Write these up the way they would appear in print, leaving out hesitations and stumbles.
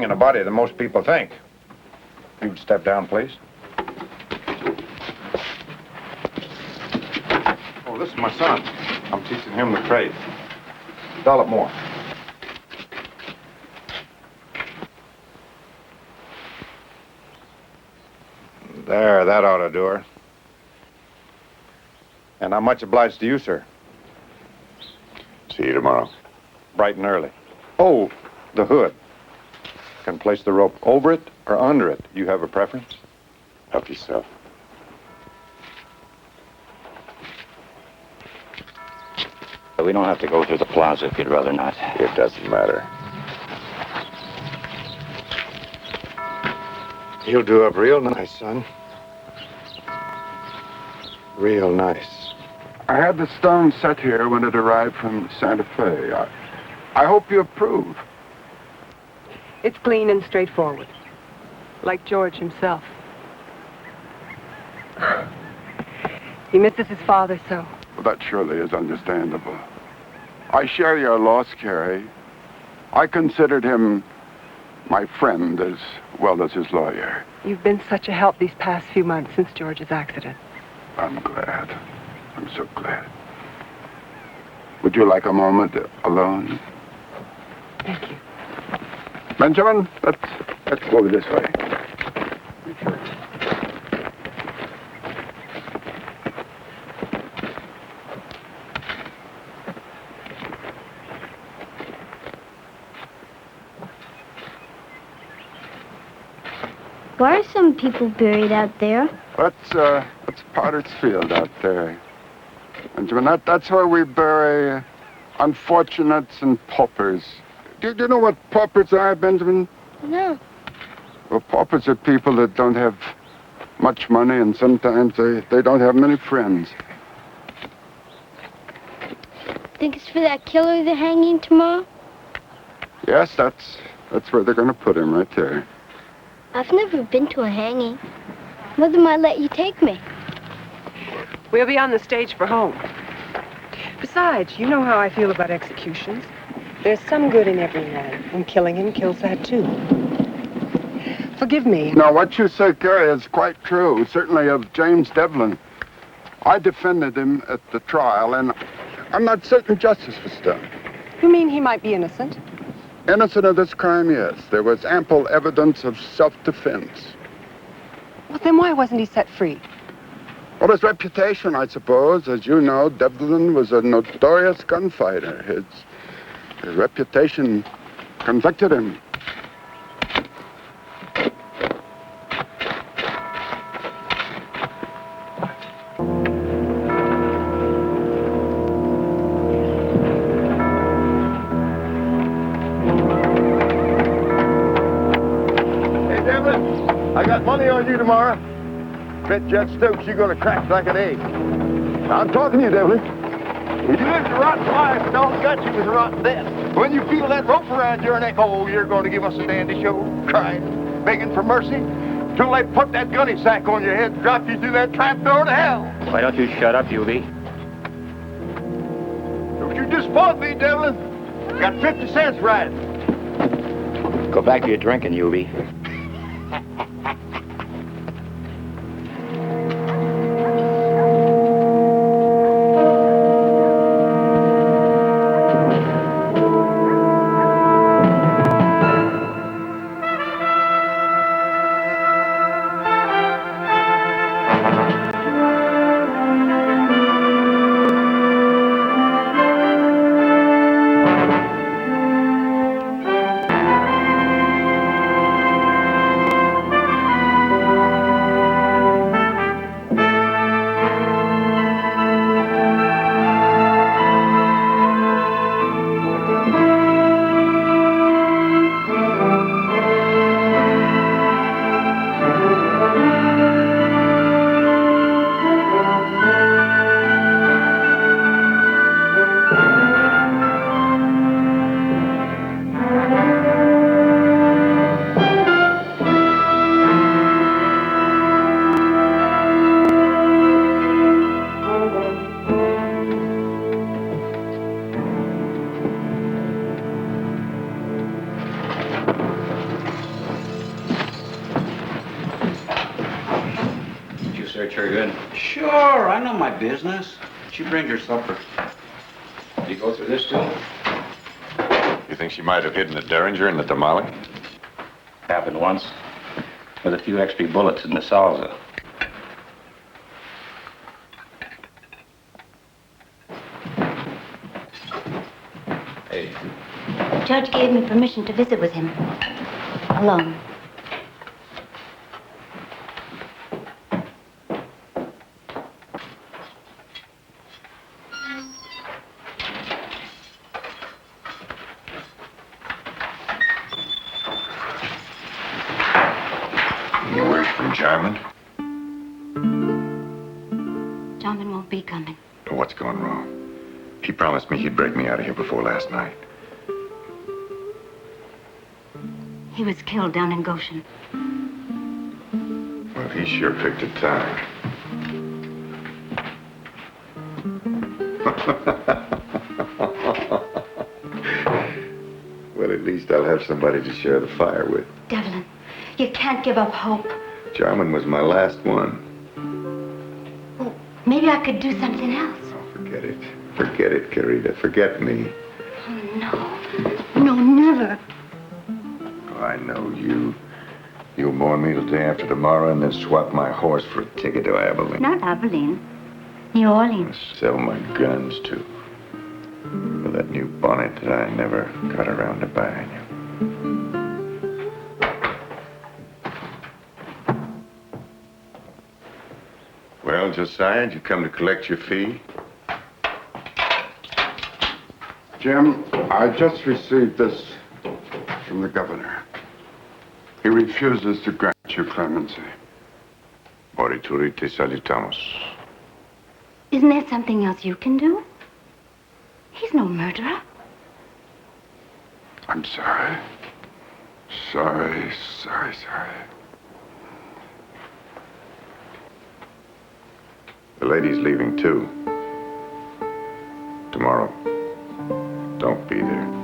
in a body than most people think. You'd step down, please. Oh, this is my son. I'm teaching him the trade. Dollop more. There, that ought to do her. And I'm much obliged to you, sir. See you tomorrow. Bright and early. Oh, the hood. Can place the rope over it or under it. You have a preference? Help yourself. We don't have to go through the plaza if you'd rather not. It doesn't matter. You'll do up real nice, son. Real nice. I had the stone set here when it arrived from Santa Fe. I hope you approve. It's clean and straightforward, like George himself. He misses his father so. Well, that surely is understandable. I share your loss, Carrie. I considered him my friend as well as his lawyer. You've been such a help these past few months since George's accident. I'm glad. I'm so glad. Would you like a moment alone? Thank you. Benjamin, let's go this way. Why are some people buried out there? That's Potter's Field out there. Benjamin, that's where we bury unfortunates and paupers. Do you know what paupers are, Benjamin? No. Well, paupers are people that don't have much money, and sometimes they don't have many friends. Think it's for that killer they're hanging tomorrow? Yes, that's where they're going to put him, right there. I've never been to a hanging. Mother might let you take me. We'll be on the stage for home. Besides, you know how I feel about executions. There's some good in every man, and killing him kills that too. Forgive me. No, what you say, Gary, is quite true. Certainly of James Devlin. I defended him at the trial, and I'm not certain justice was done. You mean he might be innocent? Innocent of this crime, yes. There was ample evidence of self-defense. Well, then why wasn't he set free? Well, his reputation, I suppose. As you know, Devlin was a notorious gunfighter. His reputation convicted him. Hey, Devlin, I got money on you tomorrow. Bet Judge Stokes you're gonna crack like an egg. I'm talking to you, Devlin. You lived a rotten life, and all you got you was a rotten death. When you feel that rope around your neck, oh, you're going to give us a dandy show, crying, begging for mercy, till they put that gunny sack on your head and drop you through that trap door to hell. Why don't you shut up, Hubie? Don't you disappoint me, Devlin. Got 50 cents riding. Go back to your drinking, Hubie. search her good? Sure, I know my business. She bring her supper. You go through this too? You think she might have hidden the Derringer in the tamale? Happened once. With a few extra bullets in the salsa. Hey. Judge gave me permission to visit with him. Alone. Any word from Jarman? Jarman won't be coming. What's gone wrong? He promised me he'd break me out of here before last night. He was killed down in Goshen. Well, he sure picked a time. Well, at least I'll have somebody to share the fire with. Devlin, you can't give up hope. Jarman was my last one. Well, maybe I could do something else. Oh, forget it. Forget it, Carita. Forget me. Oh, no. No, never. Oh, I know you. You'll bore me till day after tomorrow and then swap my horse for a ticket to Abilene. Not Abilene. New Orleans. Sell my guns, too. For that new bonnet that I never got around to buying you. Well, Josiah, did you come to collect your fee? Jim, I just received this from the governor. He refuses to grant you clemency. Morituri te salutamos. Isn't there something else you can do? He's no murderer. I'm sorry. Sorry. The lady's leaving, too. Tomorrow. Don't be there.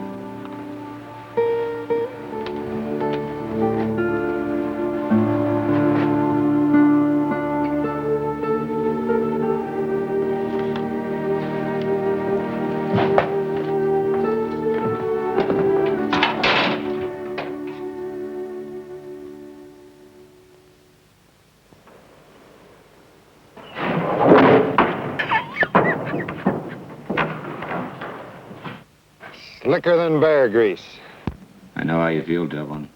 Slicker than bear grease. I know how you feel, Devlin.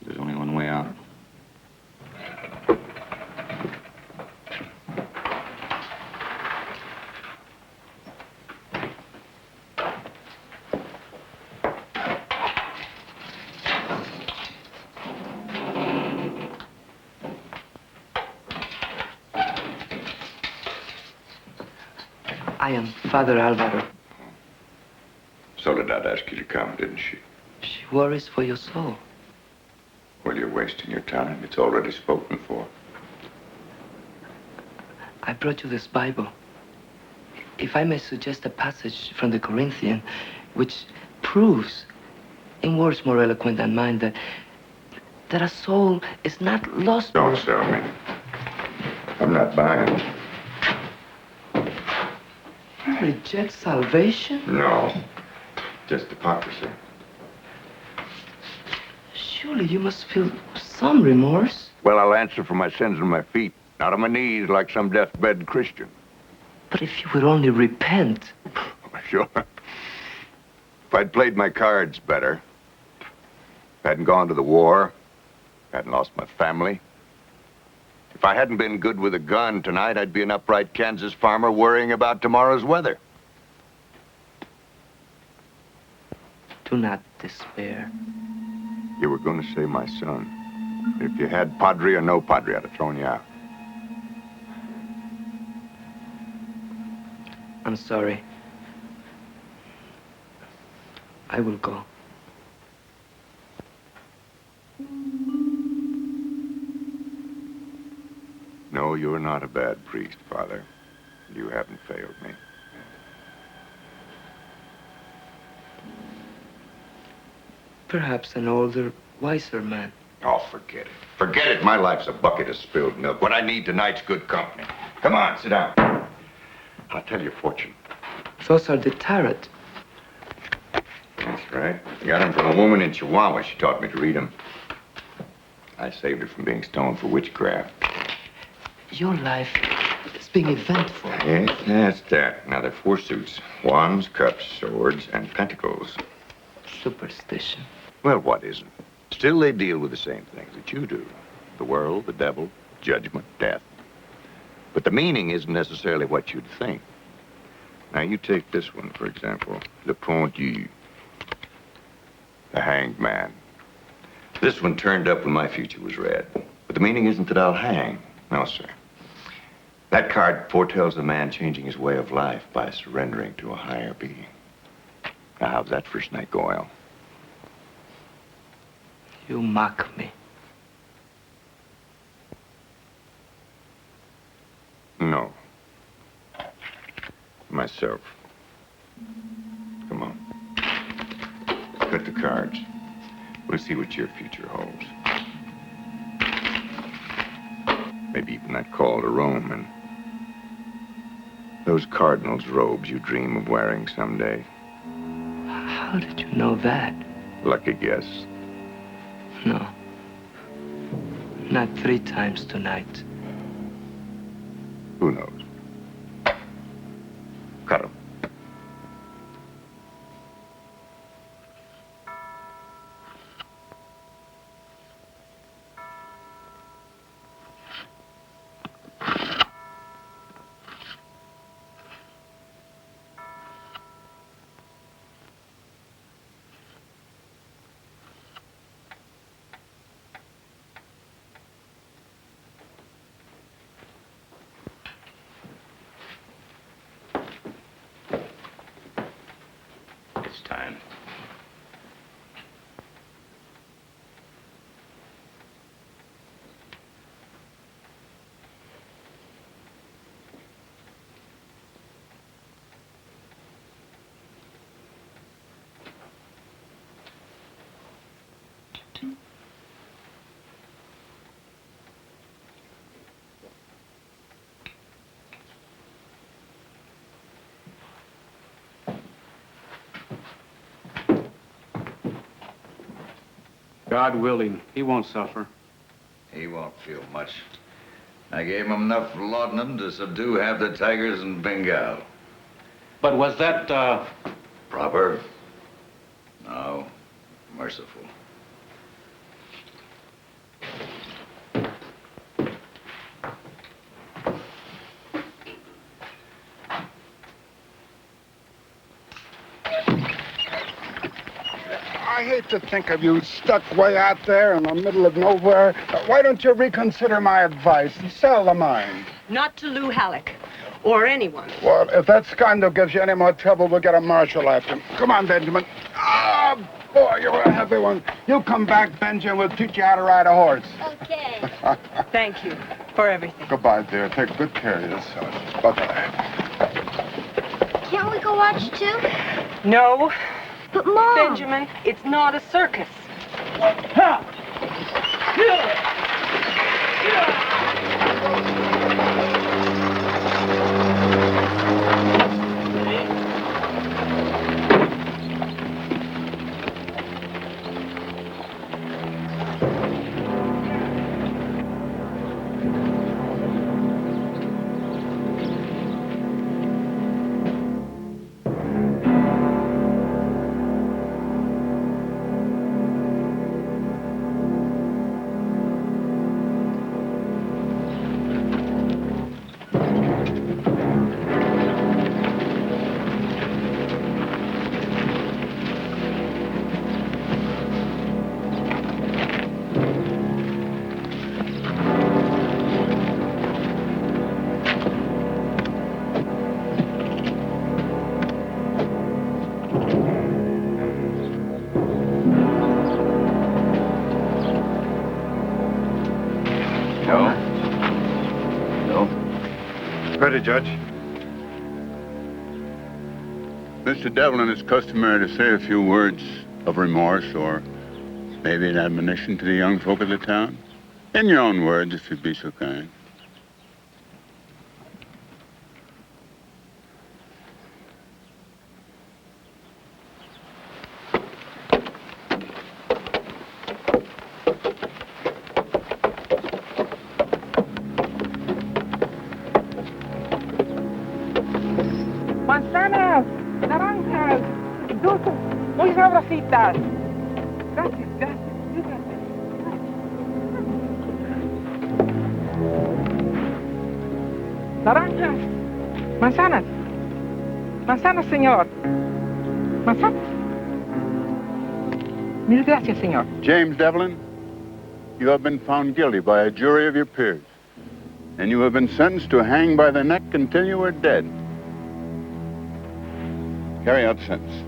There's only one way out. I am Father Alvaro. Soledad asked you to come, didn't she? She worries for your soul. Well, you're wasting your time. It's already spoken for. I brought you this Bible. If I may suggest a passage from the Corinthian, which proves, in words more eloquent than mine, that a soul is not lost. Don't sell me. I'm not buying. You reject salvation? No. Just hypocrisy. Surely you must feel some remorse. Well, I'll answer for my sins on my feet, not on my knees like some deathbed Christian. But if you would only repent. Sure. If I'd played my cards better, hadn't gone to the war, hadn't lost my family, if I hadn't been good with a gun tonight, I'd be an upright Kansas farmer worrying about tomorrow's weather. Do not despair. You were going to say my son. If you had Padre or no Padre, I'd have thrown you out. I'm sorry. I will go. No, you're not a bad priest, Father. You haven't failed me. Perhaps an older, wiser man. Oh, forget it. Forget it. My life's a bucket of spilled milk. What I need tonight's good company. Come on, sit down. I'll tell you a fortune. Those are the tarot. That's right. I got them from a woman in Chihuahua. She taught me to read them. I saved her from being stoned for witchcraft. Your life is being eventful. Yes, that's that. Now, there are 4 suits. Wands, cups, swords, and pentacles. Superstition. Well, what isn't? Still, they deal with the same things that you do. The world, the devil, judgment, death. But the meaning isn't necessarily what you'd think. Now, you take this one, for example. Le pendu. The hanged man. This one turned up when my future was red. But the meaning isn't that I'll hang. No, sir. That card foretells a man changing his way of life by surrendering to a higher being. Now, how's that first night go, Al? You mock me. No. Myself. Come on. Cut the cards. We'll see what your future holds. Maybe even that call to Rome and those cardinal's robes you dream of wearing someday. How did you know that? Lucky guess. No. Not 3 times tonight. Who knows? Cut 'em. It's time. God willing, he won't suffer. He won't feel much. I gave him enough laudanum to subdue half the tigers in Bengal. But was that, Proper? No. Merciful. I hate to think of you stuck way out there in the middle of nowhere. Why don't you reconsider my advice and sell the mine? Not to Lou Halleck. Or anyone. Well, if that scoundrel gives you any more trouble, we'll get a marshal after him. Come on, Benjamin. Ah, boy, you're a heavy one. You come back, Benjamin, we'll teach you how to ride a horse. Okay. Thank you for everything. Goodbye, dear. Take good care of yourself. Bye-bye. Can't we go watch too? No. But Mom. Benjamin, it's not a circus. Ready, Judge. Mr. Devlin is customary to say a few words of remorse or Maybe an admonition to the young folk of the town? In your own words, if you'd be so kind. Manzanas, naranjas, dulces, muy sabrositas. Gracias, gracias, gracias. Naranjas, manzanas, manzanas, señor. Manzanas. Mil gracias, señor. James Devlin, you have been found guilty by a jury of your peers, and you have been sentenced to hang by the neck until you are dead. Carry out the sentence.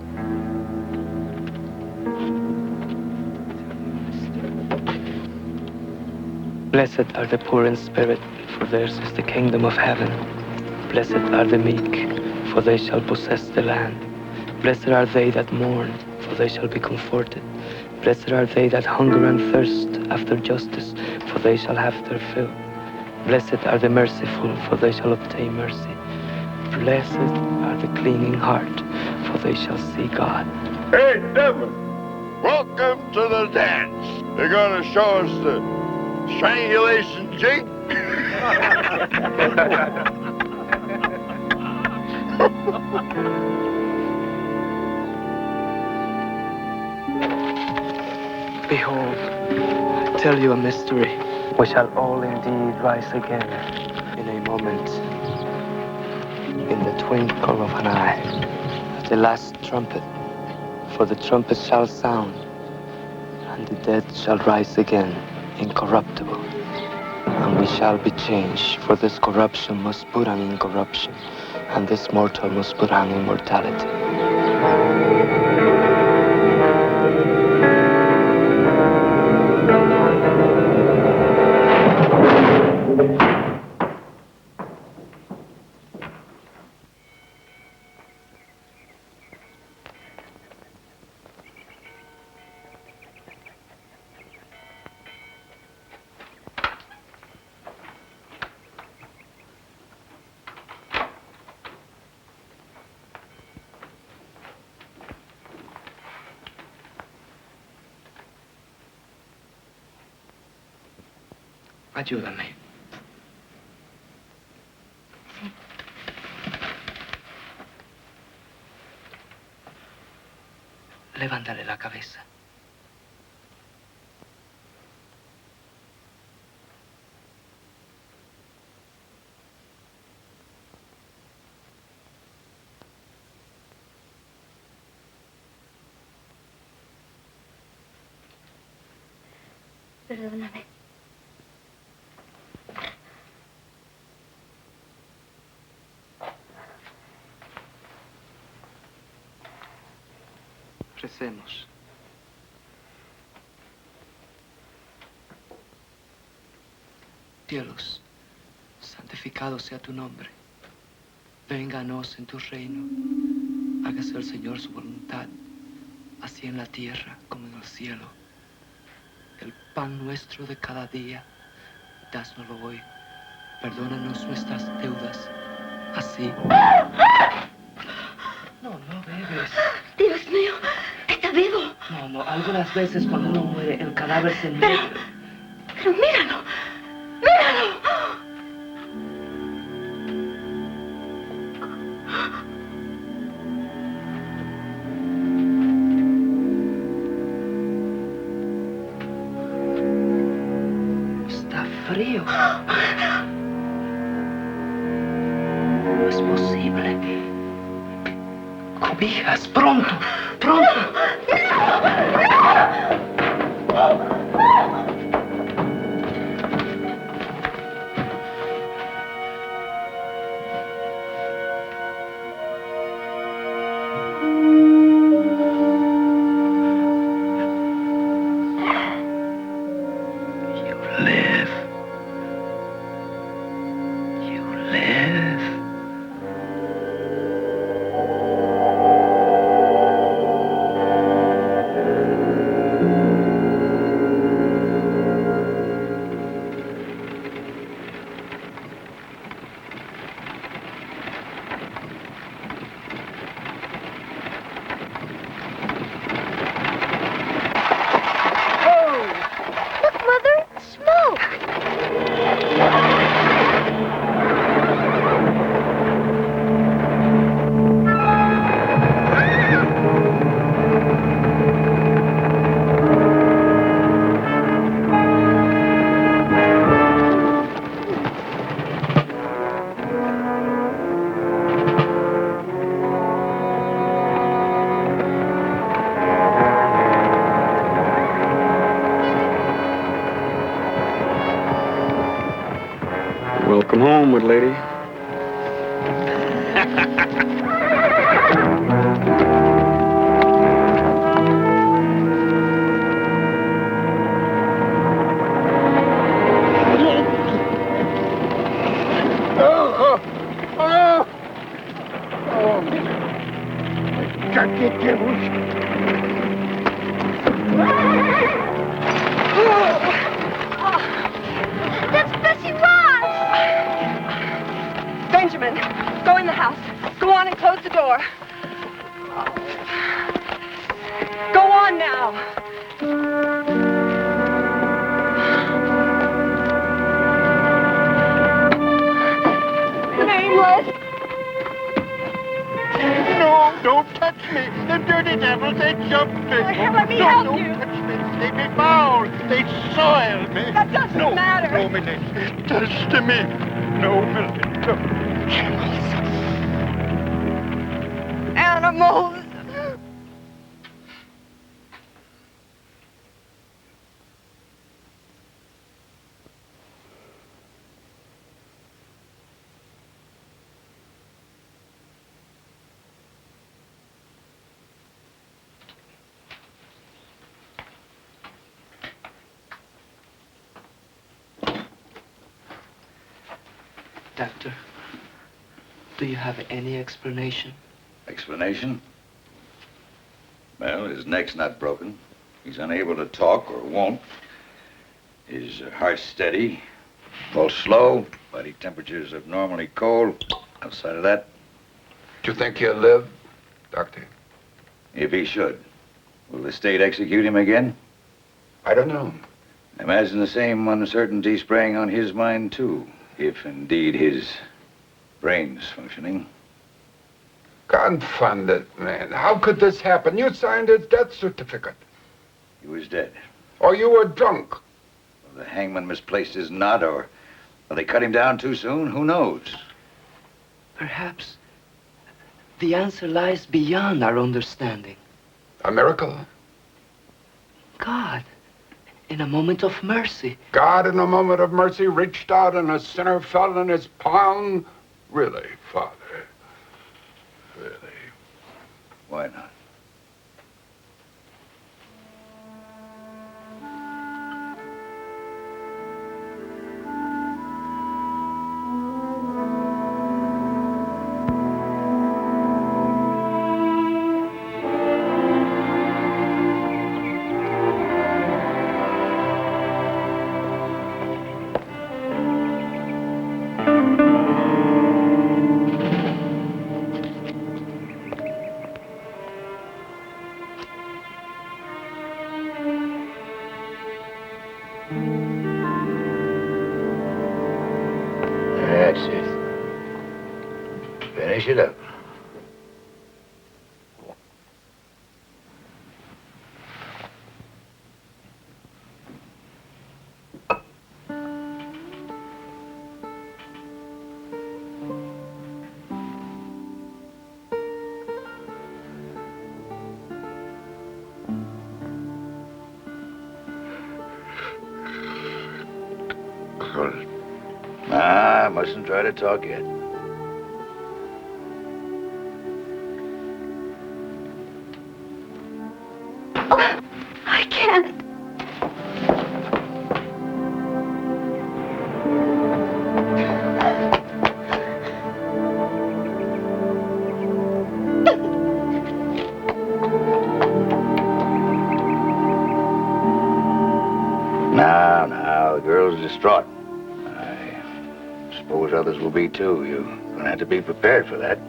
Blessed are the poor in spirit, for theirs is the kingdom of heaven. Blessed are the meek, for they shall possess the land. Blessed are they that mourn, for they shall be comforted. Blessed are they that hunger and thirst after justice, for they shall have their fill. Blessed are the merciful, for they shall obtain mercy. Blessed are the clean in heart, for they shall see God. Hey, Devlin, welcome to the dance. They're going to show us the strangulation jig. Behold, I tell you a mystery. We shall all indeed rise again in a moment, in the twinkle of an eye, at the last trumpet. For the trumpet shall sound, and the dead shall rise again, incorruptible. And we shall be changed, for this corruption must put on incorruption, and this mortal must put on immortality. Ayúdame. Levántale la cabeza. Perdóname. Recemos. Dios, santificado sea tu nombre. Venga a nos en tu reino. Hágase el Señor su voluntad, así en la tierra como en el cielo. El pan nuestro de cada día, dásnoslo hoy. Perdónanos nuestras deudas, así. No bebes. Dios mío, está vivo. No, algunas veces cuando uno muere, el cadáver se muere. Pero míralo, míralo. Está frío. No es posible. Cobijas, pronto, pronto. Welcome home, good lady. Benjamin, go in the house. Go on and close the door. Go on now. Nameless. No, don't touch me. The dirty devils, they jumped me. Let me help you. Don't touch me. They be foul. They soil me. That doesn't matter. No, Milady. Touch to me. No, Milady. No. Animals. Doctor, do you have any explanation? Explanation? Well, his neck's not broken. He's unable to talk or won't. His heart's steady. Pulse slow. Body temperature's abnormally cold. Outside of that, Do you think he'll live, Doctor? if he should, will the state execute him again? I don't know. Imagine the same uncertainty spraying on his mind, too, if indeed his brain's functioning. Confound it, man. How could this happen? You signed his death certificate. He was dead. Or you were drunk. Well, the hangman misplaced his knot, or they cut him down too soon. Who knows? Perhaps the answer lies beyond our understanding. A miracle? God, in a moment of mercy. God, in a moment of mercy, reached out and a sinner fell in his palm? Really, Father? Really? Why not? That's it. Finish it up. I mustn't try to talk yet. I can't. Now, the girl's distraught. I suppose others will be, too. You're gonna have to be prepared for that.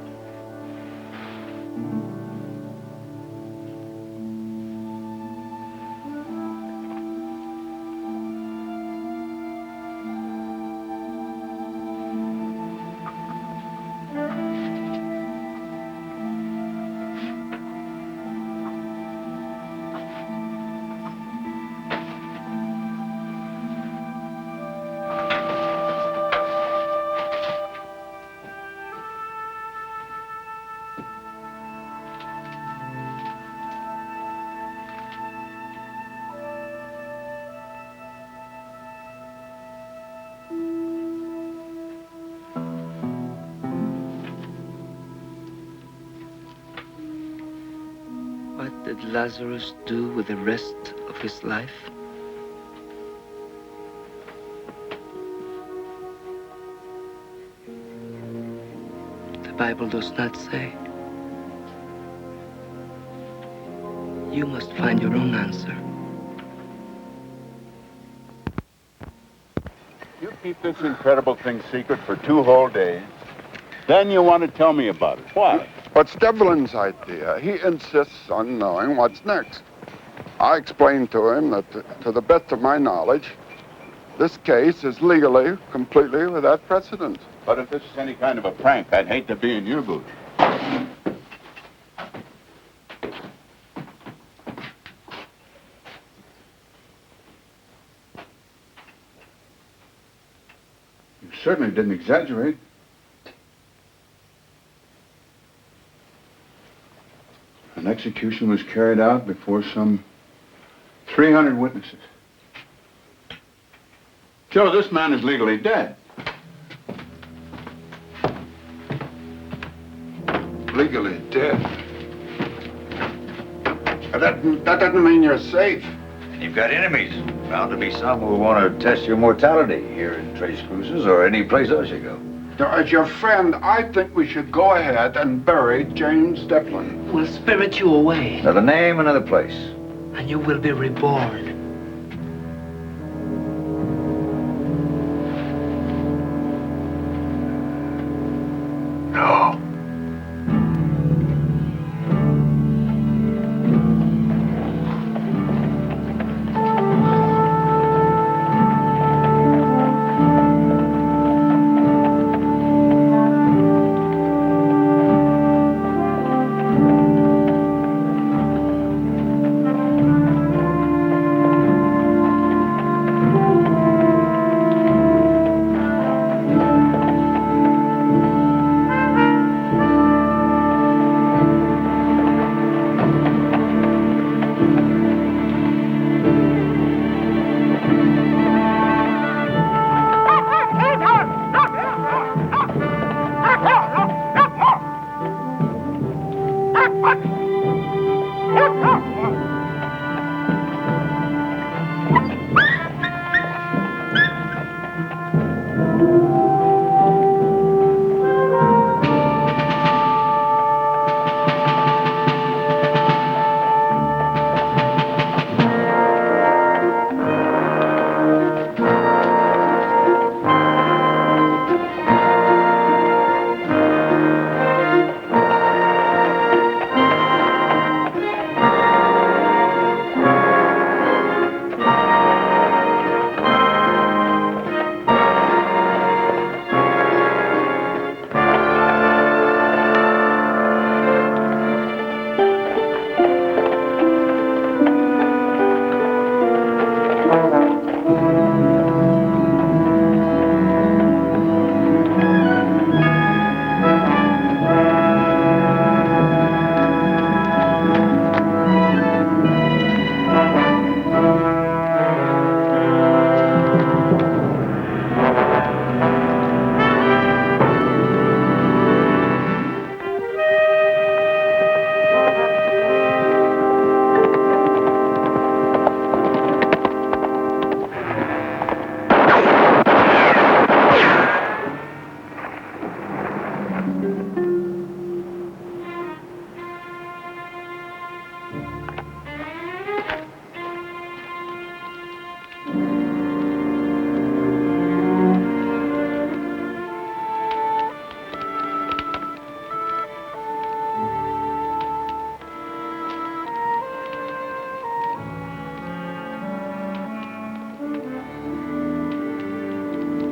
did Lazarus do with the rest of his life? The Bible does not say. You must find your own answer. You keep this incredible thing secret for 2 whole days. Then you want to tell me about it. Why? What's Devlin's idea? He insists on knowing what's next. I explained to him that, to the best of my knowledge, this case is legally, completely without precedent. But if this is any kind of a prank, I'd hate to be in your booth. You certainly didn't exaggerate. An execution was carried out before some 300 witnesses. Joe, this man is legally dead. Legally dead? That doesn't mean you're safe. And you've got enemies. Bound to be some who want to test your mortality here in Trace Cruises or any place else you go. Now, as your friend, I think we should go ahead and bury James Devlin. We'll spirit you away. Another name, another place. And you will be reborn. No.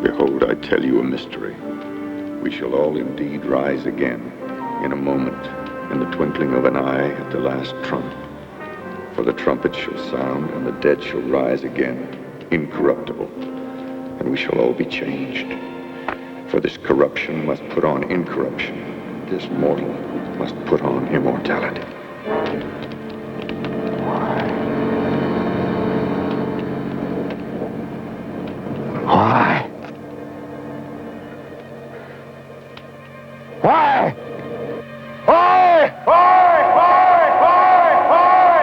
Behold, I tell you a mystery. We shall all indeed rise again, in a moment, in the twinkling of an eye, at the last trump. For the trumpet shall sound, and the dead shall rise again, incorruptible, and we shall all be changed. For this corruption must put on incorruption, this mortal must put on immortality. Why? Why? Why? Why? Why? Why? Why?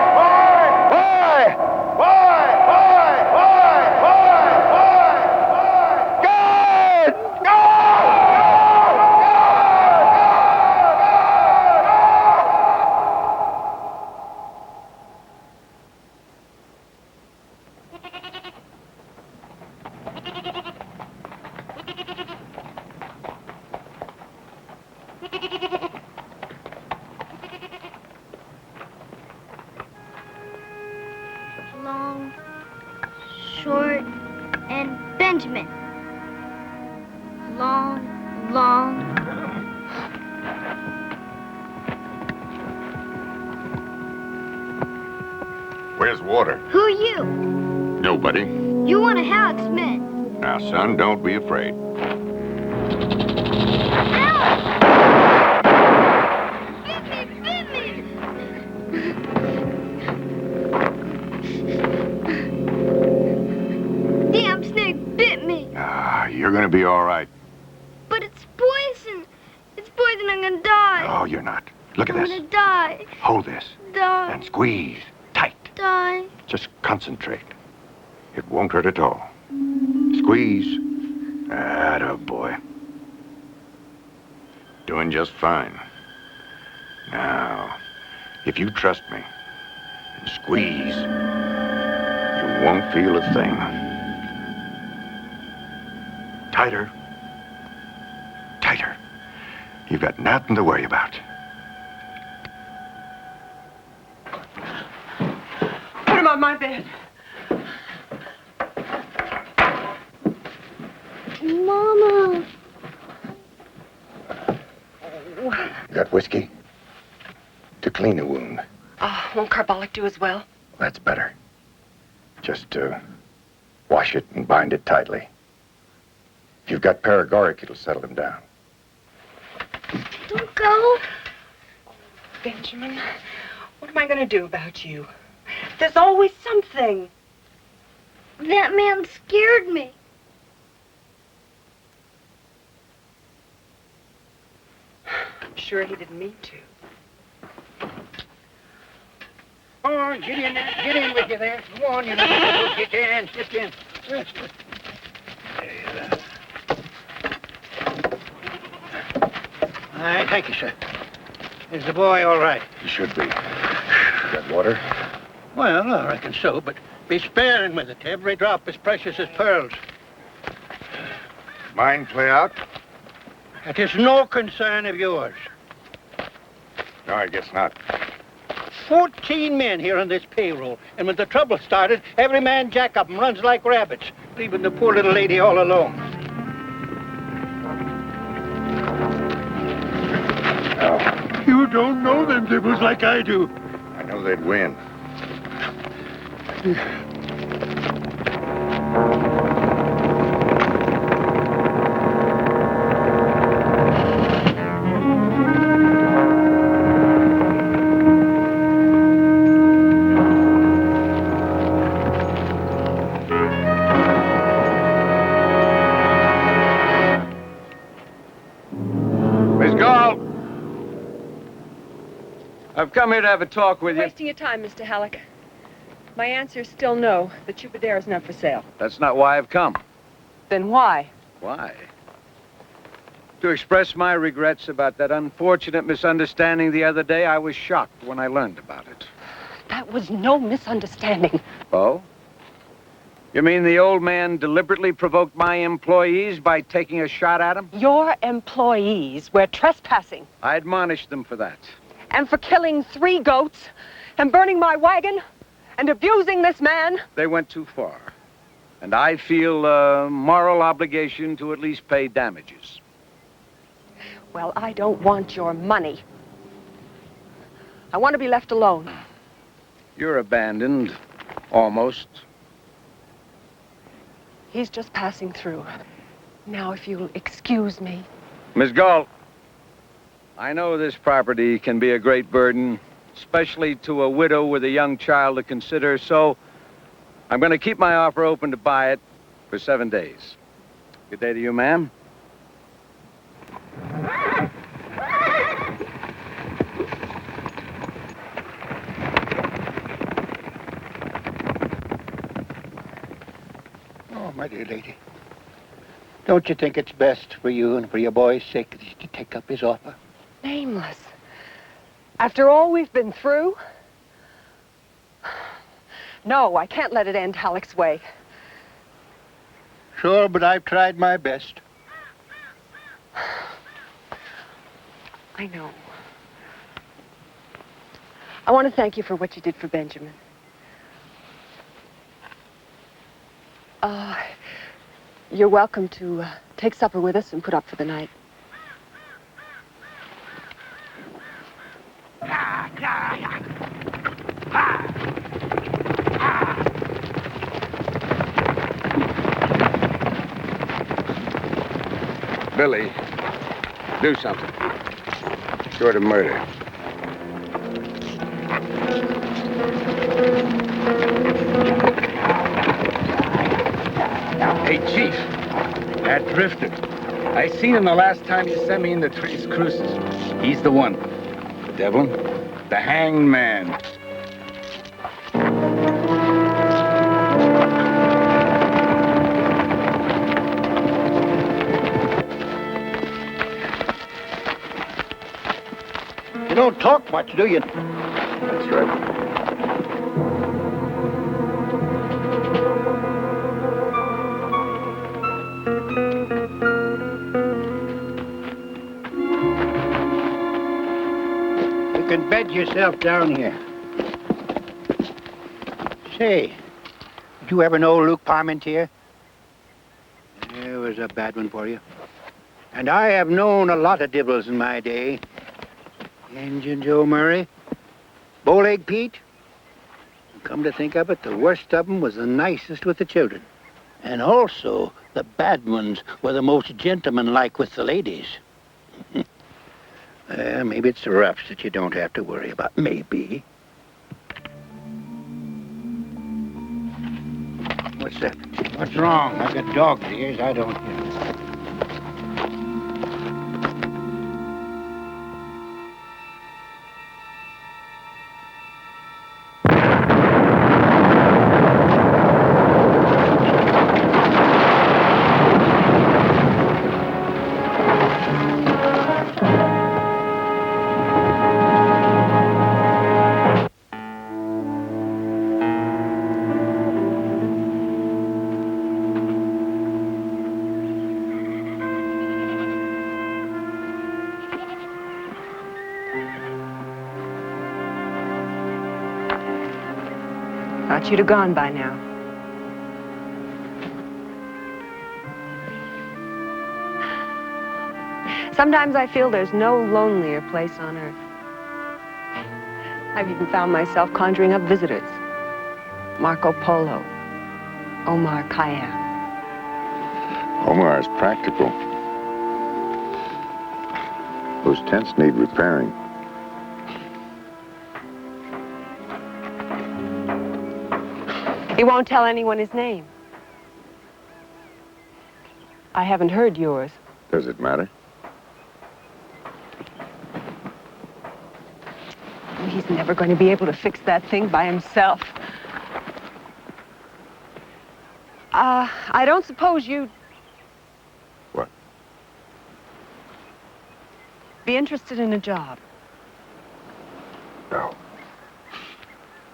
long, long. Where's water? Who are you? Nobody. You one of Halleck's men. Now, son, don't be afraid. Damn snake bit me. You're gonna be all right. But it's poison. It's poison. I'm gonna die. Oh, you're not. Look at I'm this. gonna die. Hold this. Die. And squeeze. Tight. Die. Just concentrate. It won't hurt at all. Squeeze. Atta boy. Doing just fine. Now, if you trust me and squeeze, you won't feel a thing. Tighter. Tighter. You've got nothing to worry about. Put him on my bed. Mama. Got whiskey? To clean the wound. Won't carbolic do as well? That's better. Just wash it and bind it tightly. If you've got paregoric, it'll settle him down. Don't go. Benjamin, what am I going to do about you? There's always something. That man scared me. I'm sure he didn't mean to. Oh, get in there. Get in with you there. Go on, you know. Get in. Get in. All right, thank you, sir. Is the boy all right? He should be. You got water? Well, I reckon so, but be sparing with it. Every drop as precious as pearls. Mind play out? It is no concern of yours. No, I guess not. 14 men here on this payroll, and when the trouble started, every man jack up and runs like rabbits, leaving the poor little lady all alone. No. You don't know them devils like I do. I know they'd win. I've come here to have a talk with you. Wasting your time, Mr. Halleck. My answer is still no. The Troubadour is not for sale. That's not why I've come. Then why? Why? To express my regrets about that unfortunate misunderstanding the other day. I was shocked when I learned about it. That was no misunderstanding. Oh? You mean the old man deliberately provoked my employees by taking a shot at them? Your employees were trespassing. I admonished them for that. And for killing 3 goats, and burning my wagon, and abusing this man. They went too far. And I feel a moral obligation to at least pay damages. Well, I don't want your money. I want to be left alone. You're abandoned. Almost. He's just passing through. Now, if you'll excuse me. Miss Galt, I know this property can be a great burden, especially to a widow with a young child to consider, so I'm going to keep my offer open to buy it for 7 days. Good day to you, ma'am. Oh, my dear lady. Don't you think it's best for you and for your boy's sake to take up his offer? Nameless. After all we've been through? No, I can't let it end Halleck's way. Sure, but I've tried my best. I know. I want to thank you for what you did for Benjamin. You're welcome to take supper with us and put up for the night. Billy, do something. Short of murder. Hey, Chief, that drifter. I seen him the last time you sent me in the Tres Cruces. He's the one. Devlin, the hanged man. You don't talk much, do you? That's right. You can bed yourself down here. Say, did you ever know Luke Parmentier? It was a bad one for you. And I have known a lot of dibbles in my day. Injun Joe Murray, Bowleg Pete. Come to think of it, the worst of them was the nicest with the children. And also, the bad ones were the most gentlemanlike with the ladies. Maybe it's the roughs that you don't have to worry about. Maybe. What's that? What's wrong? I got dog's ears. I don't hear. Thought you'd have gone by now. Sometimes I feel there's no lonelier place on earth. I've even found myself conjuring up visitors. Marco Polo, Omar Khayyam. Omar is practical. Those tents need repairing. He won't tell anyone his name. I haven't heard yours. Does it matter? He's never going to be able to fix that thing by himself. I don't suppose you'd... What? Be interested in a job. No.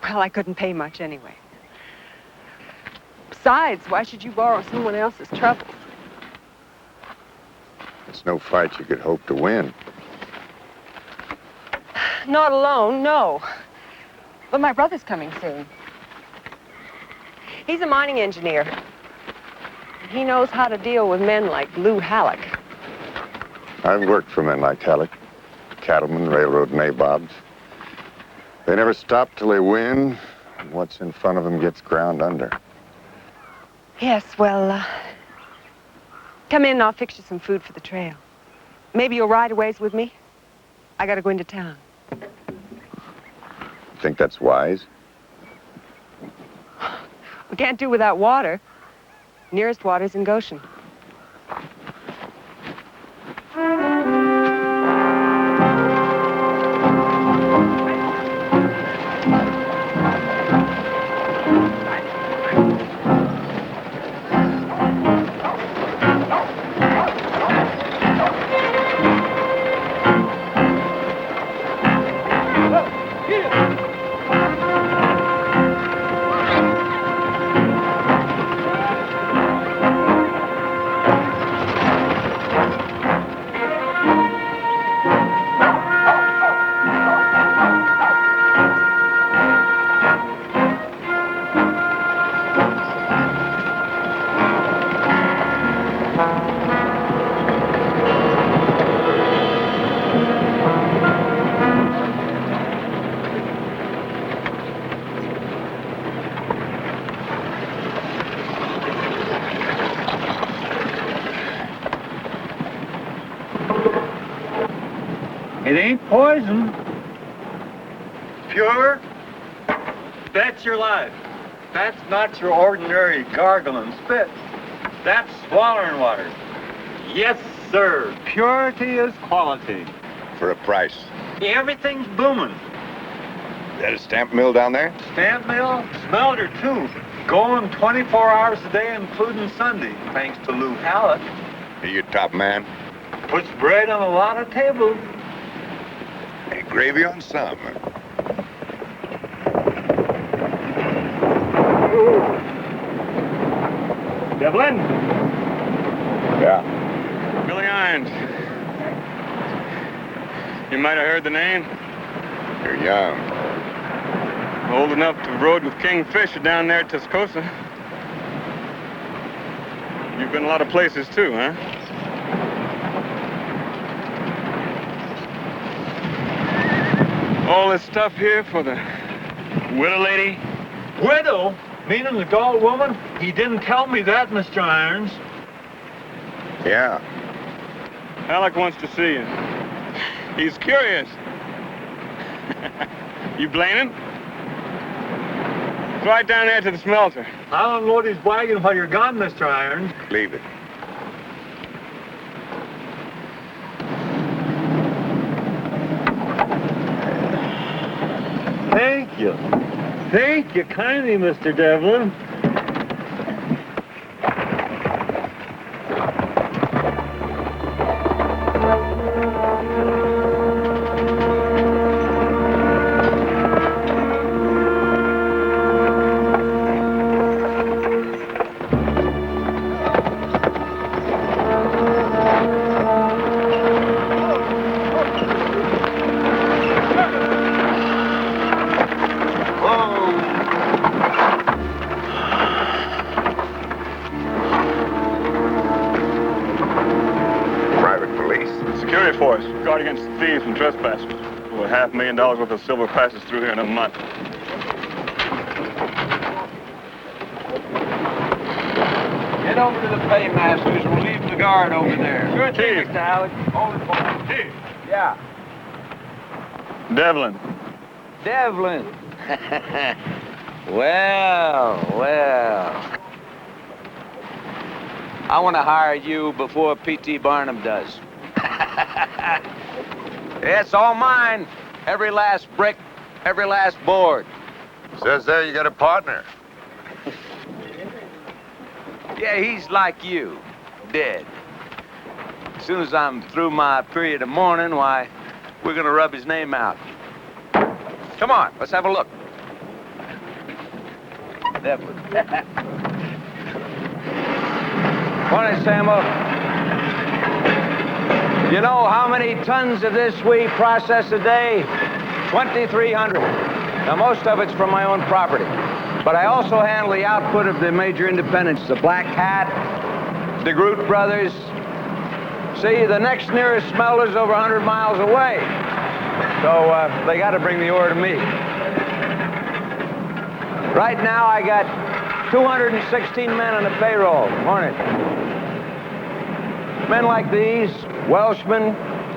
Well, I couldn't pay much anyway. Besides, why should you borrow someone else's trouble? It's no fight you could hope to win. Not alone, no. But my brother's coming soon. He's a mining engineer. He knows how to deal with men like Lou Halleck. I've worked for men like Halleck. Cattlemen, railroad nabobs. They never stop till they win, and what's in front of them gets ground under. Yes, well, come in and I'll fix you some food for the trail. Maybe you'll ride a ways with me? I gotta go into town. Think that's wise? We can't do without water. Nearest water's in Goshen. It ain't poison. Pure. That's your life. That's not your ordinary gargling spit. That's swallowing water. Yes, sir. Purity is quality. For a price. Everything's booming. Is that a stamp mill down there? Stamp mill, smelter too. Going 24 hours a day, including Sunday, thanks to Lou Hallett. Are you top man? Puts bread on a lot of tables. Hey, gravy on some. Devlin? Yeah. Billy Irons. You might have heard the name. You're young. Old enough to have rode with King Fisher down there at Tascosa. You've been a lot of places too, huh? All this stuff here for the widow lady? Widow? Meaning the Galt woman? He didn't tell me that, Mr. Irons. Yeah. Alec wants to see you. He's curious. You blame him? It's right down there to the smelter. I'll unload his wagon while you're gone, Mr. Irons. Leave it. Thank you. Thank you kindly, Mr. Devlin. Forrest, guard against thieves and trespassers. Over $500,000 worth of silver passes through here in a month. Get over to the paymasters. We'll leave the guard over there. Sure thing, Chief. Mr. Alec. Hold it for me. Chief. Yeah. Devlin. Devlin. Well. I want to hire you before P.T. Barnum does. It's all mine. Every last brick, every last board. Says there you got a partner. Yeah, he's like you, dead. As soon as I'm through my period of mourning, why, we're gonna rub his name out. Come on, let's have a look. Devlin. Morning, Sammo. You know how many tons of this we process a day? 2,300. Now, most of it's from my own property. But I also handle the output of the major independents, the Black Hat, the Groot Brothers. See, the next nearest smelter's over 100 miles away. So they got to bring the ore to me. Right now, I got 216 men on the payroll. Morning. Men like these, Welshmen,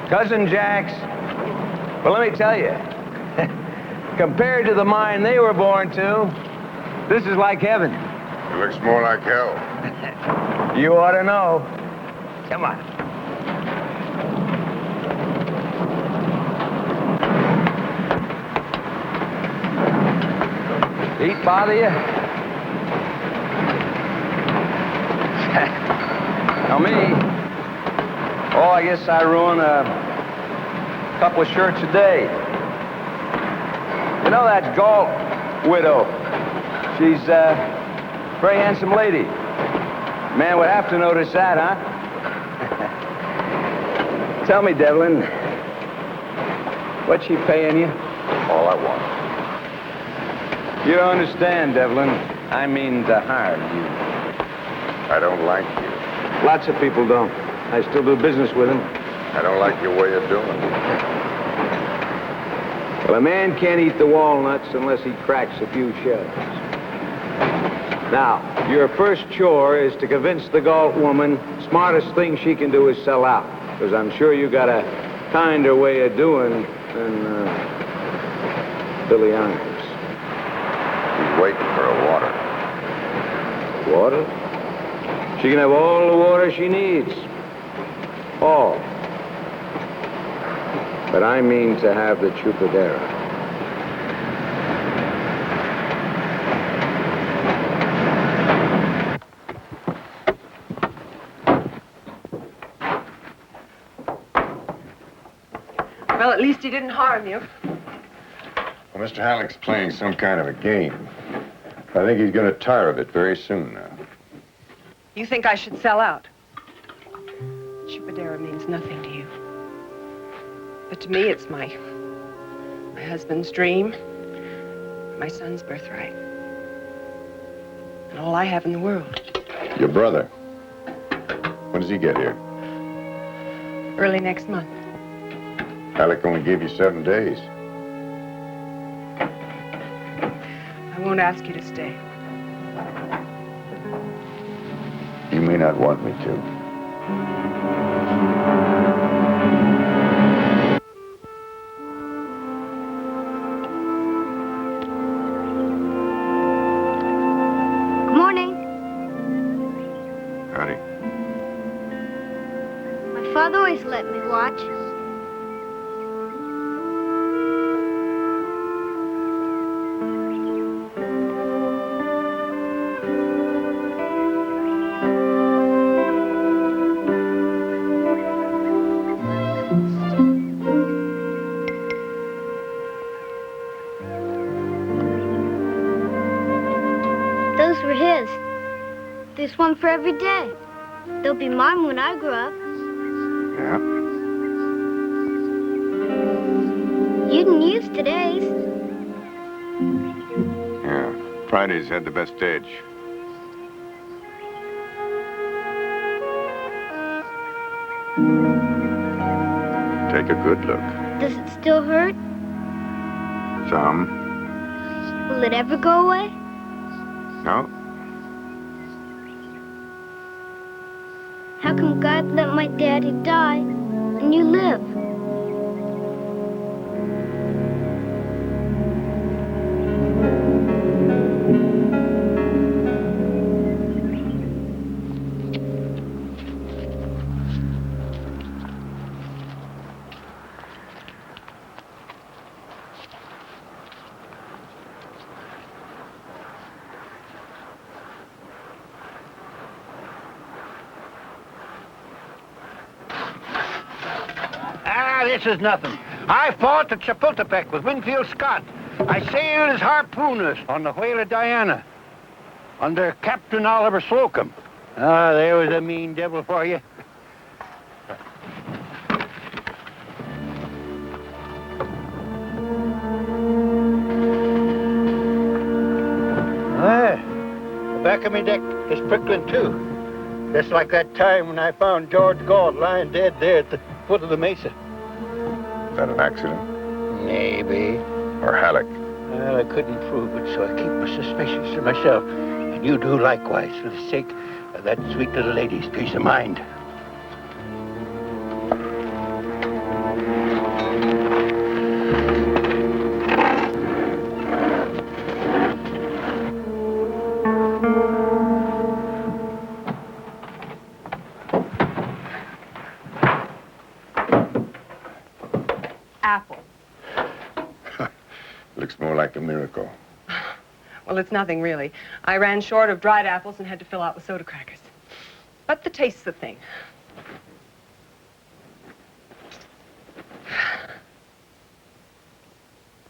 Cousin Jacks. Well, let me tell you, compared to the mine they were born to, this is like heaven. It looks more like hell. You ought to know. Come on. Heat bother you? Now me, oh, I guess I ruin a couple of shirts a day. You know that Galt widow? She's a very handsome lady. Man would have to notice that, huh? Tell me, Devlin, what's she paying you? All I want. You don't understand, Devlin. I mean to hire you. I don't like you. Lots of people don't. I still do business with them. I don't like your way of doing it. Well, a man can't eat the walnuts unless he cracks a few shells. Now, your first chore is to convince the Galt woman smartest thing she can do is sell out. Because I'm sure you got a kinder way of doing than Billy Irons. He's waiting for a water. Water? She can have all the water she needs. All. But I mean to have the Chupadera. Well, at least he didn't harm you. Well, Mr. Halleck's playing some kind of a game. I think he's going to tire of it very soon now. You think I should sell out? Chupadera means nothing to you. But to me, it's my husband's dream, my son's birthright, and all I have in the world. Your brother. When does he get here? Early next month. Halleck only gave you 7 days. I won't ask you to stay. You may not want me to. Good morning. Howdy. My father always let me watch. Those were his. There's one for every day. They'll be mine when I grow up. Yeah? You didn't use today's. Yeah. Friday's had the best edge. Take a good look. Does it still hurt? Some. Will it ever go away? No. How come God let my daddy die and you live? This is nothing. I fought at Chapultepec with Winfield Scott. I sailed as harpooners on the whaler Diana under Captain Oliver Slocum. Ah, there was a mean devil for you. The back of my deck is prickling too. Just like that time when I found George Galt lying dead there at the foot of the mesa. Is that an accident? Maybe. Or Halleck? Well, I couldn't prove it, so I keep my suspicions to myself. And you do likewise, for the sake of that sweet little lady's peace of mind. Apple. Looks more like a miracle. Well, it's nothing, really. I ran short of dried apples and had to fill out with soda crackers. But the taste's the thing.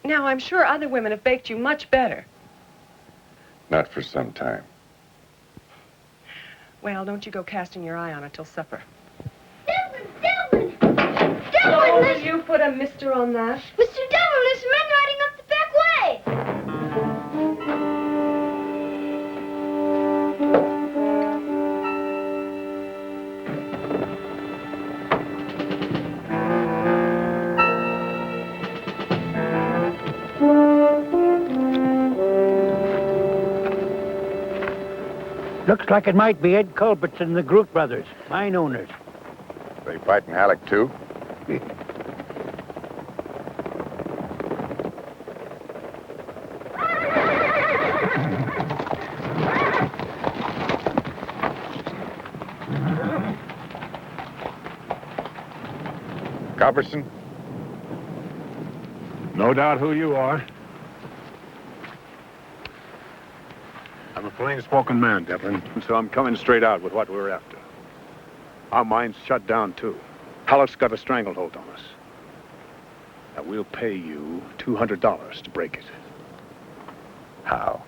Now, I'm sure other women have baked you much better. Not for some time. Well, don't you go casting your eye on it till supper. Devlin! Oh, will you put a mister on that? Mr. Devlin, there's men riding up the back way! Looks like it might be Ed Culbertson and the Groot brothers, mine owners. They fighting Halleck, too? Copperson? No doubt who you are. I'm a plain-spoken man, Devlin, so I'm coming straight out with what we're after. Our mine's shut down, too. Halleck's got a stranglehold on us. Now, we'll pay you $200 to break it. How?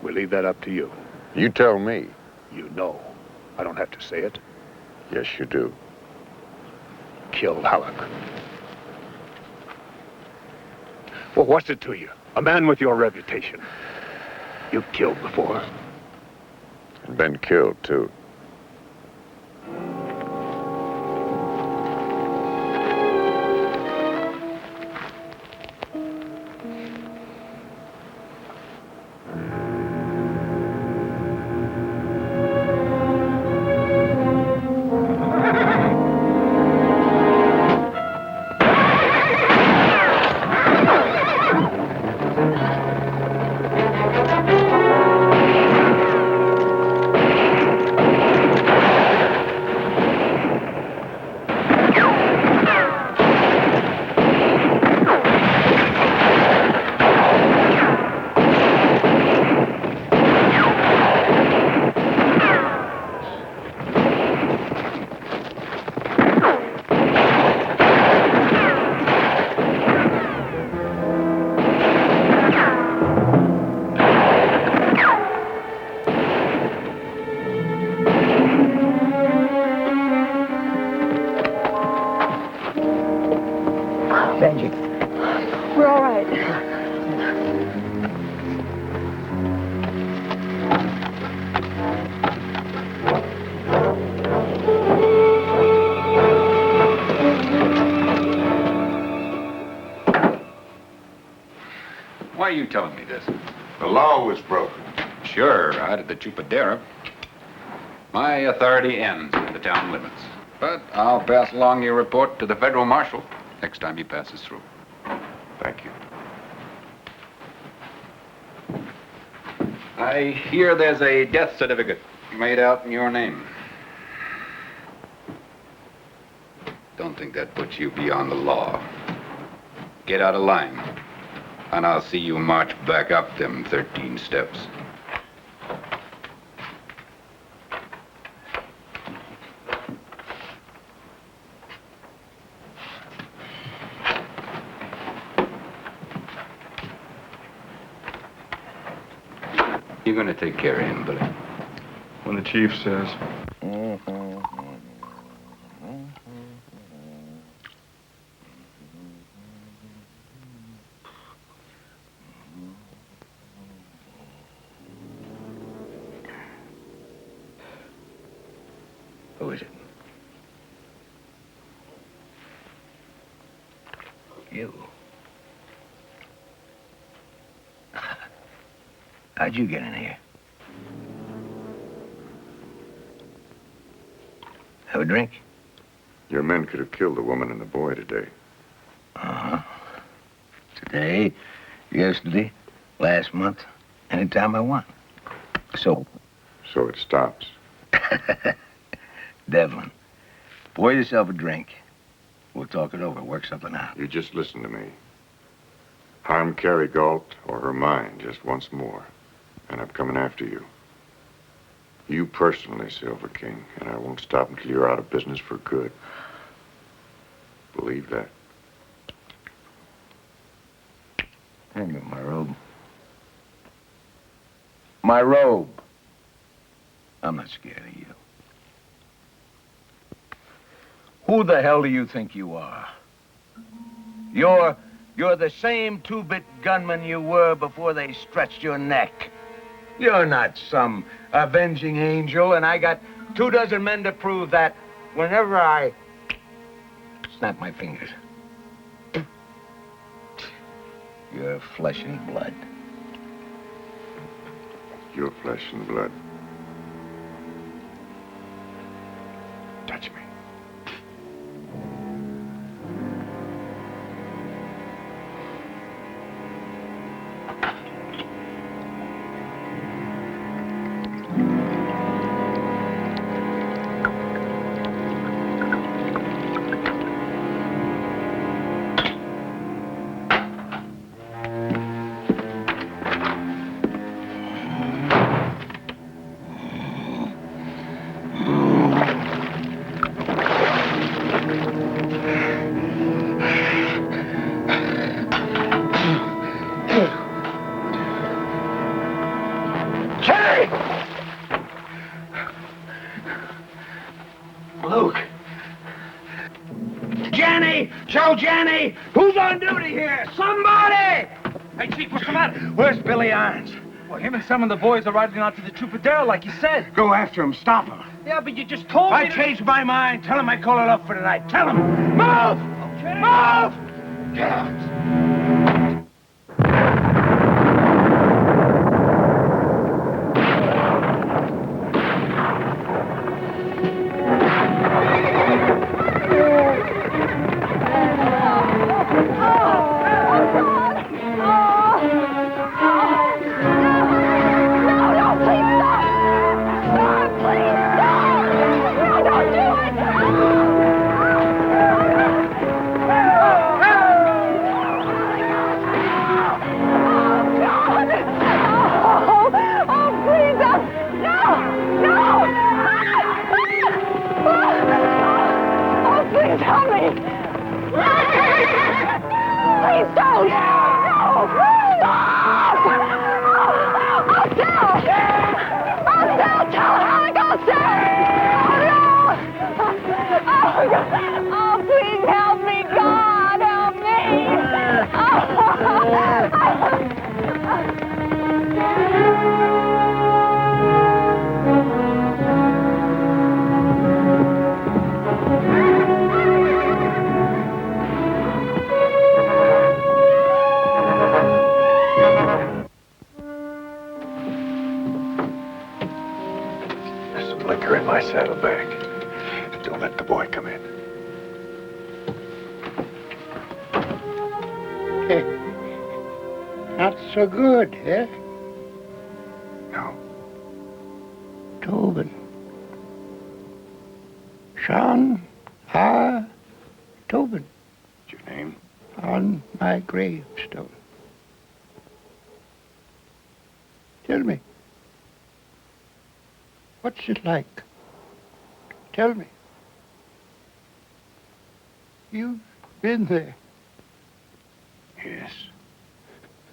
We'll leave that up to you. You tell me. You know. I don't have to say it. Yes, you do. Kill Halleck. Well, what's it to you? A man with your reputation. You've killed before. And been killed, too. Benji. We're all right. Why are you telling me this? The law was broken. Sure, out at the Chupadera. My authority ends at the town limits. But I'll pass along your report to the federal marshal next time he passes through. Thank you. I hear there's a death certificate made out in your name. Don't think that puts you beyond the law. Get out of line, and I'll see you march back up them 13 steps. You're gonna take care of him, Billy. When the chief says. Who is it? You. How'd you get in here? Have a drink? Your men could have killed the woman and the boy today. Uh-huh. Today, yesterday, last month, anytime I want. So it stops. Devlin, pour yourself a drink. We'll talk it over, work something out. You just listen to me. Harm Carrie Galt or her mind just once more, and I'm coming after you. You personally, Silver King, and I won't stop until you're out of business for good. Believe that. Hand me my robe. My robe. I'm not scared of you. Who the hell do you think you are? You're the same two-bit gunman you were before they stretched your neck. You're not some avenging angel, and I got 24 men to prove that whenever I snap my fingers. You're flesh and blood. Your flesh and blood. Touch me. Jenny! Joe Jenny! Who's on duty here? Somebody! Hey, Chief, what's the matter? Where's Billy Irons? Well, him and some of the boys are riding out to the Troubadour, like you said. Go after him. Stop him. Yeah, but you just told me I changed my mind. Tell him I call it up for tonight. Tell him. Move! Okay. Move! Get out. So good, eh? No. Tobin. Sean R. Tobin. What's your name? On my gravestone. Tell me. What's it like? Tell me. You've been there. Yes.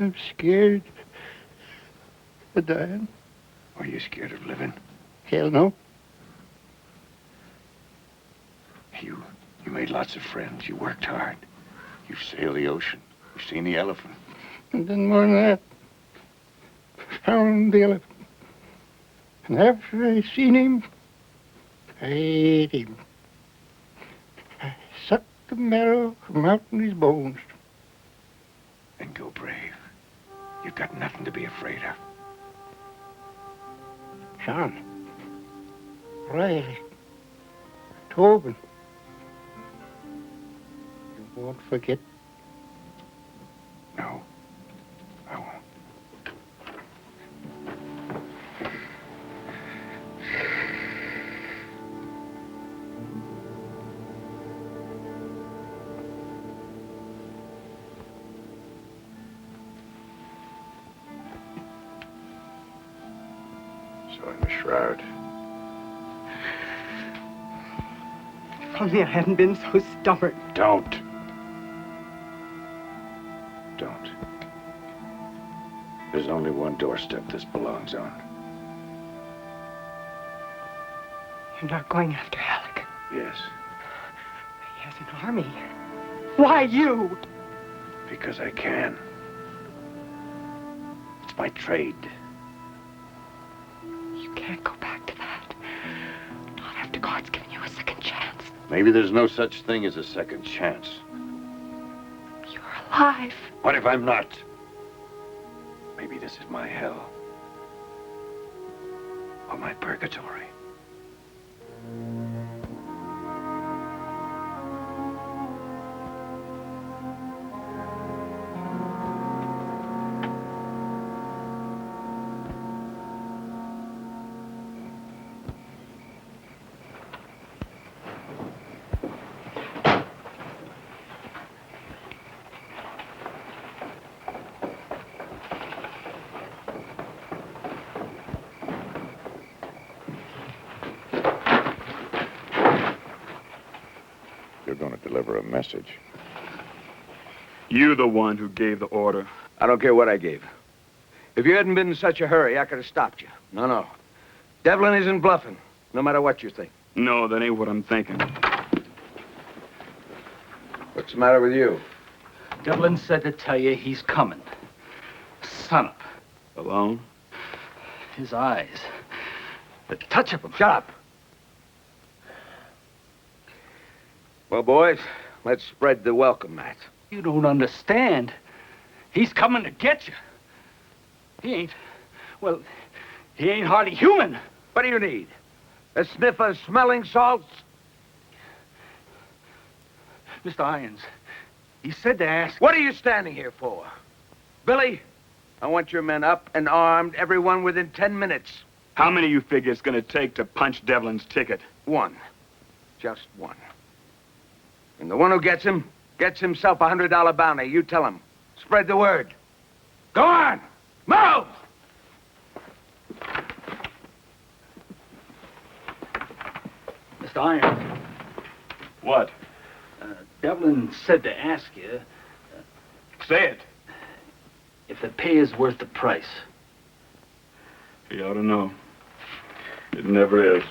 I'm scared of dying. Are you scared of living? Hell no. You made lots of friends. You worked hard. You've sailed the ocean. You've seen the elephant. And then more than that, found the elephant. And after I seen him, I ate him. I sucked the marrow from out in his bones. Then go brave. You've got nothing to be afraid of. Sean. Riley. Tobin. You won't forget. No, I won't. So in the shroud. If only I hadn't been so stubborn. Don't. There's only one doorstep this belongs on. You're not going after Alec. Yes, He has an army. Why you? because I can. It's my trade. You can't go back to that. Not after God's given you a second chance. Maybe there's no such thing as a second chance. You're alive. What if I'm not? Maybe this is my hell. Or my purgatory. You're going to deliver a message. You the one who gave the order. I don't care what I gave. If you hadn't been in such a hurry, I could have stopped you. No. Devlin isn't bluffing, no matter what you think. No, that ain't what I'm thinking. What's the matter with you? Devlin said to tell you he's coming. Son up. Alone? His eyes. The touch of them. Shut up. Well, boys, let's spread the welcome mat. You don't understand. He's coming to get you. He ain't hardly human. What do you need? A sniff of smelling salts? Mr. Irons, he said to ask... What are you standing here for? Billy, I want your men up and armed, everyone within 10 minutes. How many you figure it's gonna take to punch Devlin's ticket? One. Just one. And the one who gets him gets himself a $100 bounty. You tell him. Spread the word. Go on! Move! Mr. Irons. What? Devlin said to ask you... Say it. If the pay is worth the price. He ought to know. It never is.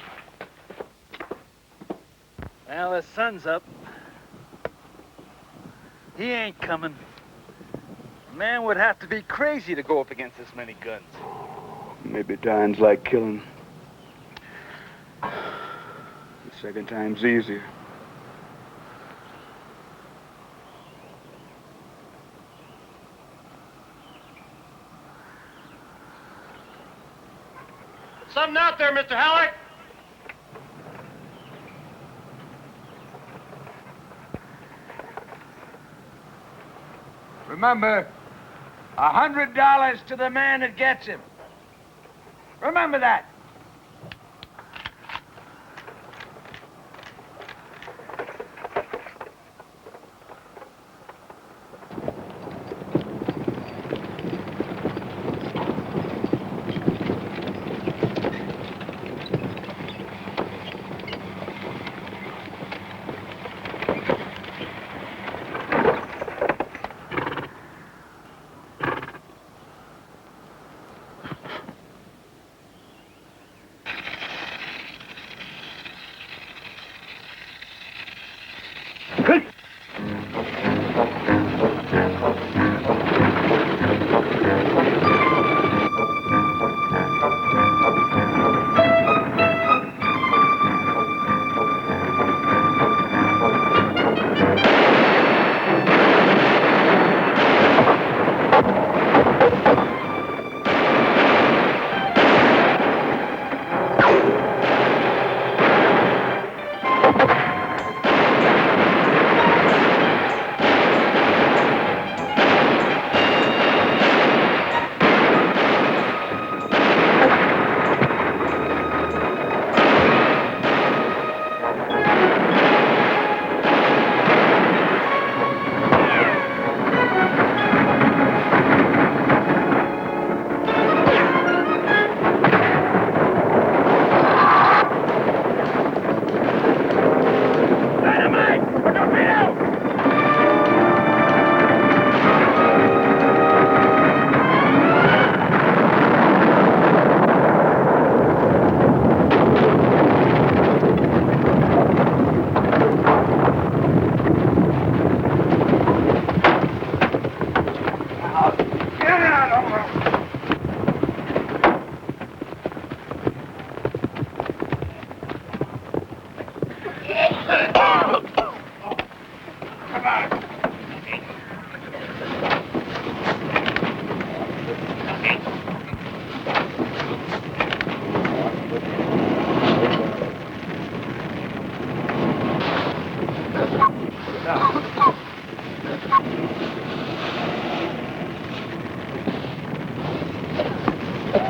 Well, the sun's up. He ain't coming. A man would have to be crazy to go up against this many guns. Maybe dying's like killing. The second time's easier. Something out there, Mr. Halleck? Remember, $100 to the man that gets him. Remember that.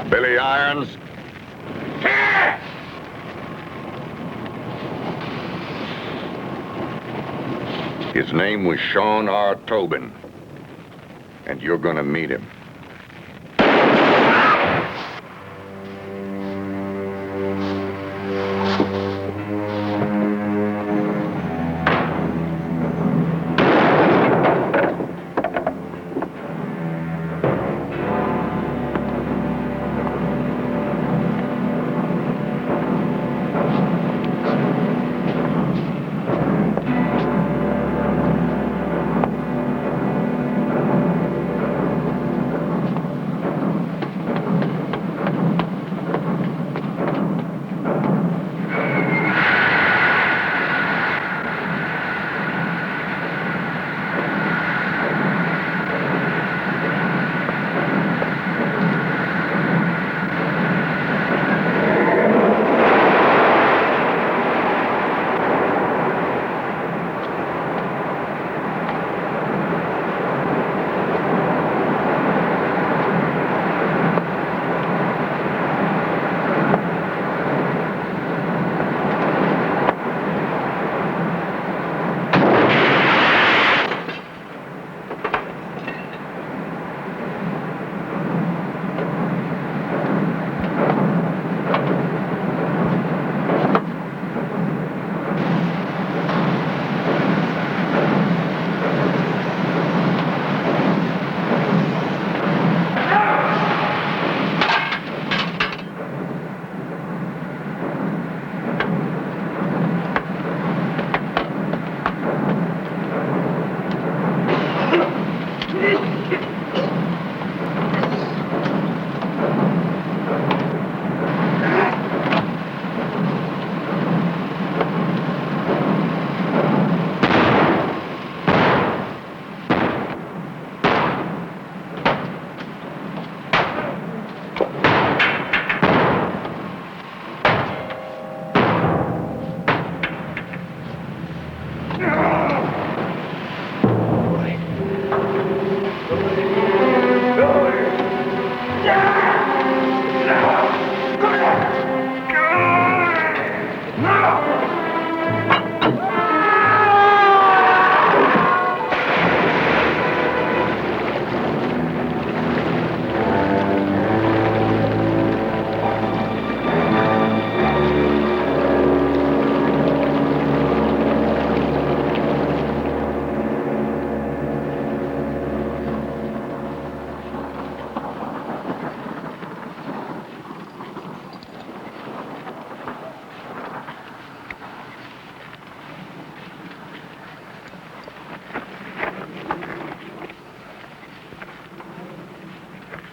Billy Irons. His name was Sean R. Tobin, and you're gonna meet him.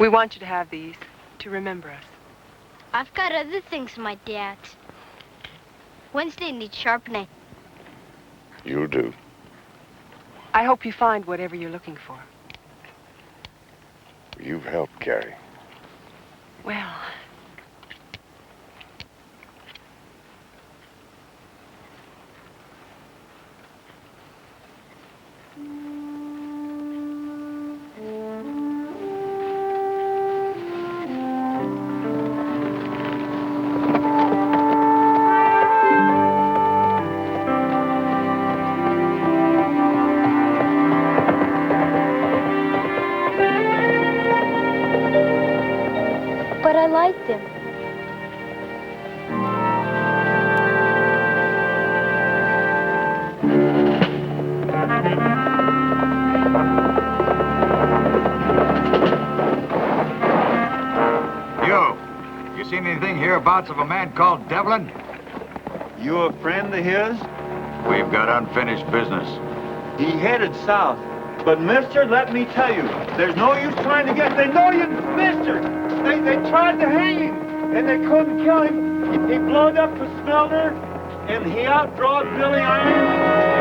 We want you to have these to remember us. I've got other things in my dad's. Wednesday needs sharpening. You'll do. I hope you find whatever you're looking for. You've helped, Carrie. Well, But I liked him. You seen anything hereabouts of a man called Devlin? You a friend of his? We've got unfinished business. He headed south. But, mister, let me tell you, there's no use trying to get... They know you, mister! They tried to hang him, and they couldn't kill him. He blowed up the smelter, and he outdrawed Billy Iron,